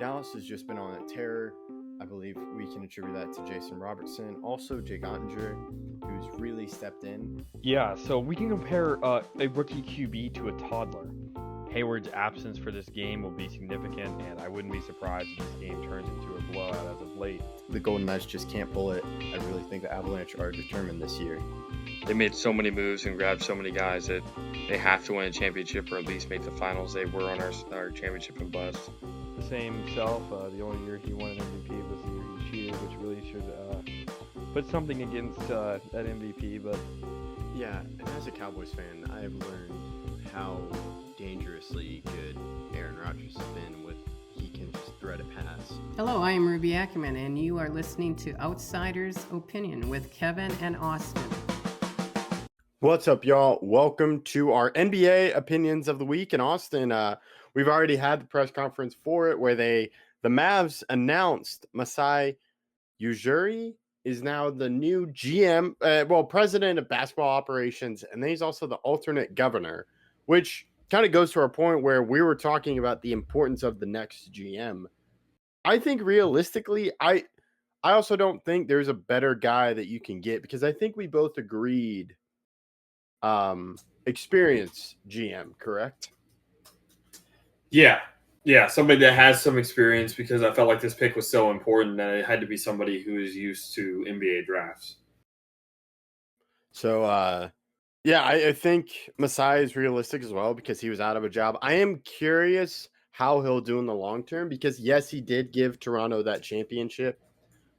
Dallas has just been on a tear. I believe we can attribute that to Jason Robertson. Also, Jake Ottinger, who's really stepped in. Yeah, so we can compare a rookie QB to a toddler. Hayward's absence for this game will be significant, and I wouldn't be surprised if this game turns into a blowout as of late. The Golden Knights just can't pull it. I really think the Avalanche are determined this year. They made so many moves and grabbed so many guys that they have to win a championship or at least make the finals. They were on our championship and bust. The same self, the only year he won an MVP was the year he cheated, which really should put something against that MVP. But yeah, and as a Cowboys fan, I have learned how dangerously good Aaron Rodgers has been with he can just thread a pass. Hello, I am Ruby Ackerman, and you are listening to Outsider's Opinion with Kevin and Austin. What's up, y'all? Welcome to our NBA Opinions of the Week. In Austin, we've already had the press conference for it where the Mavs announced Masai Ujiri is now the new GM, president of basketball operations, and then he's also the alternate governor, which kind of goes to our point where we were talking about the importance of the next GM. I think realistically, I also don't think there's a better guy that you can get because I think we both agreed experienced GM, correct? Yeah, somebody that has some experience because I felt like this pick was so important that it had to be somebody who is used to NBA drafts. So, I think Masai is realistic as well because he was out of a job. I am curious how he'll do in the long term because, yes, he did give Toronto that championship,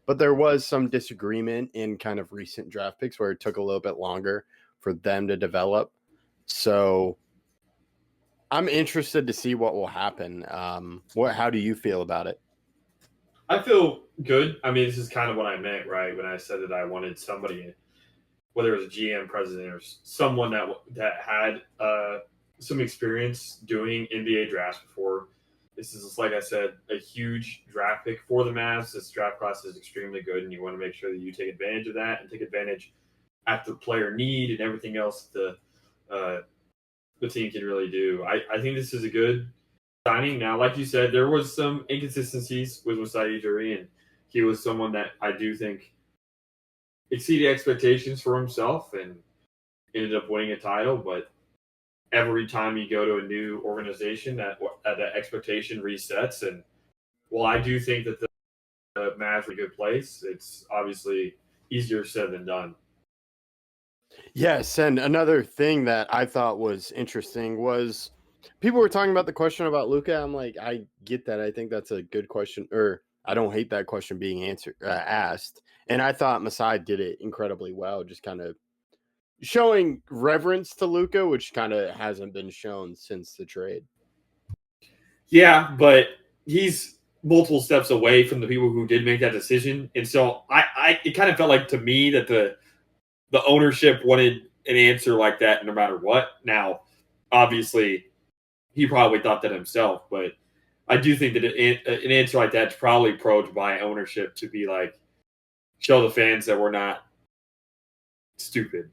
but there was some disagreement in kind of recent draft picks where it took a little bit longer for them to develop. So I'm interested to see what will happen. How do you feel about it? I feel good. I mean, this is kind of what I meant, right? When I said that I wanted somebody, whether it was a GM, president, or someone that had some experience doing NBA drafts before. This is, like I said, a huge draft pick for the Mavs. This draft class is extremely good, and you want to make sure that you take advantage of that and take advantage at the player need and everything else the team can really do. I think this is a good signing. Now, like you said, there was some inconsistencies with Masai Ujiri, and he was someone that I do think exceeded expectations for himself and ended up winning a title. But every time you go to a new organization, that expectation resets. And while I do think that the Mavs are a good place, it's obviously easier said than done. Yes, and another thing that I thought was interesting was people were talking about the question about Luka. I'm like, I get that. I think that's a good question, or I don't hate that question being asked. And I thought Masai did it incredibly well, just kind of showing reverence to Luka, which kind of hasn't been shown since the trade. Yeah, but he's multiple steps away from the people who did make that decision. And so it kind of felt like to me that the ownership wanted an answer like that no matter what. Now, obviously, he probably thought that himself, but I do think that an answer like that's probably probed by ownership to be like, show the fans that we're not stupid.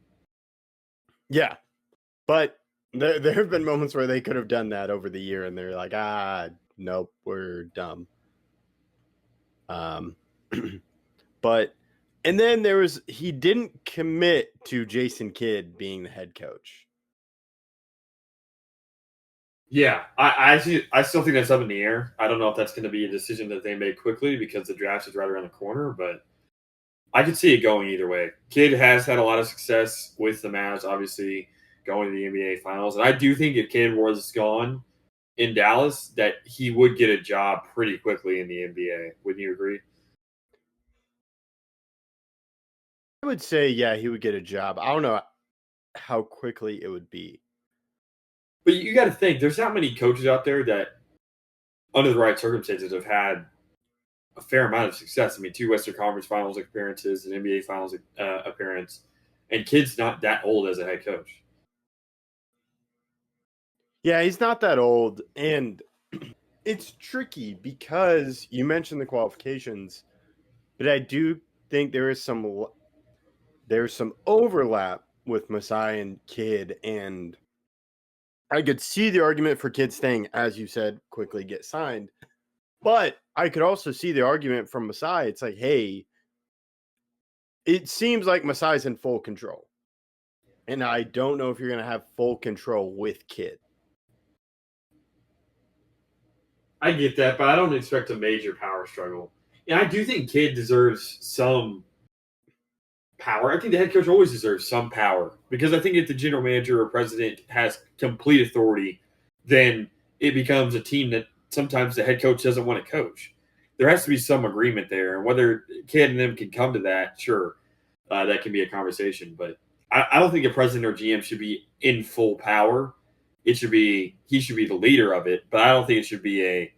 Yeah, but there have been moments where they could have done that over the year, and they're like, nope, we're dumb. But and then he didn't commit to Jason Kidd being the head coach. Yeah, I still think that's up in the air. I don't know if that's going to be a decision that they make quickly because the draft is right around the corner, but I could see it going either way. Kidd has had a lot of success with the Mavs, obviously going to the NBA Finals, and I do think if Kidd was gone in Dallas, that he would get a job pretty quickly in the NBA. Wouldn't you agree? I would say, yeah, he would get a job. I don't know how quickly it would be. But you got to think, there's not many coaches out there that, under the right circumstances, have had a fair amount of success. I mean, 2 Western Conference Finals appearances, an NBA Finals appearance, and Kidd's not that old as a head coach. Yeah, he's not that old, and it's tricky because you mentioned the qualifications, but I do think there's some overlap with Masai and Kidd, and I could see the argument for Kidd staying, as you said, quickly get signed. But I could also see the argument from Masai. It's like, hey, it seems like Masai's in full control. And I don't know if you're going to have full control with Kid. I get that, but I don't expect a major power struggle. And I do think Kid deserves some power. I think the head coach always deserves some power because I think if the general manager or president has complete authority, then it becomes a team that sometimes the head coach doesn't want to coach. There has to be some agreement there, and whether Kid and them can come to that, sure, that can be a conversation. But I don't think a president or GM should be in full power. He should be the leader of it, but I don't think it should be a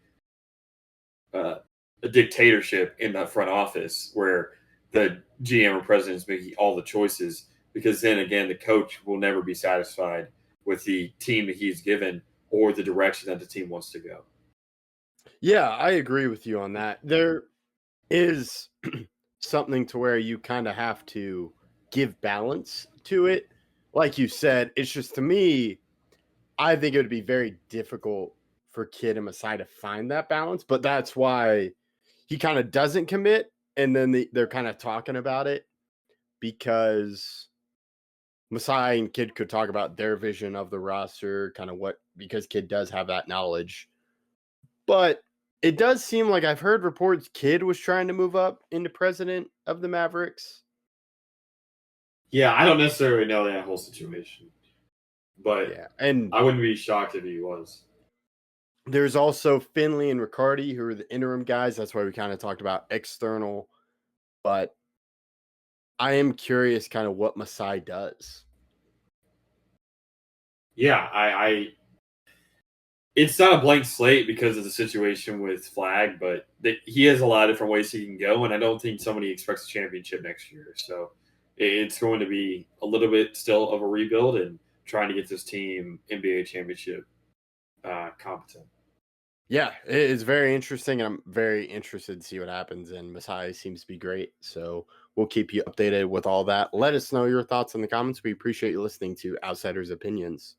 dictatorship in the front office where the GM or president is making all the choices, because then again, the coach will never be satisfied with the team that he's given or the direction that the team wants to go. Yeah, I agree with you on that. There is something to where you kind of have to give balance to it. Like you said, it's just, to me, I think it would be very difficult for Kid and Masai to find that balance, but that's why he kind of doesn't commit, and then they're kind of talking about it, because Masai and Kid could talk about their vision of the roster, kind of because Kid does have that knowledge. But it does seem like I've heard reports Kid was trying to move up into president of the Mavericks. Yeah, I don't necessarily know that whole situation, but Yeah, and I wouldn't be shocked if he was. there's also Finley and Riccardi, who are the interim guys. That's why we kind of talked about external. But I am curious kind of what Masai does. Yeah, I it's not a blank slate because of the situation with Flag, but he has a lot of different ways he can go, and I don't think somebody expects a championship next year. So it's going to be a little bit still of a rebuild and trying to get this team NBA championship competent. Yeah, it is very interesting, and I'm very interested to see what happens. And Masai seems to be great, so we'll keep you updated with all that. Let us know your thoughts in the comments. We appreciate you listening to Outsiders Opinions.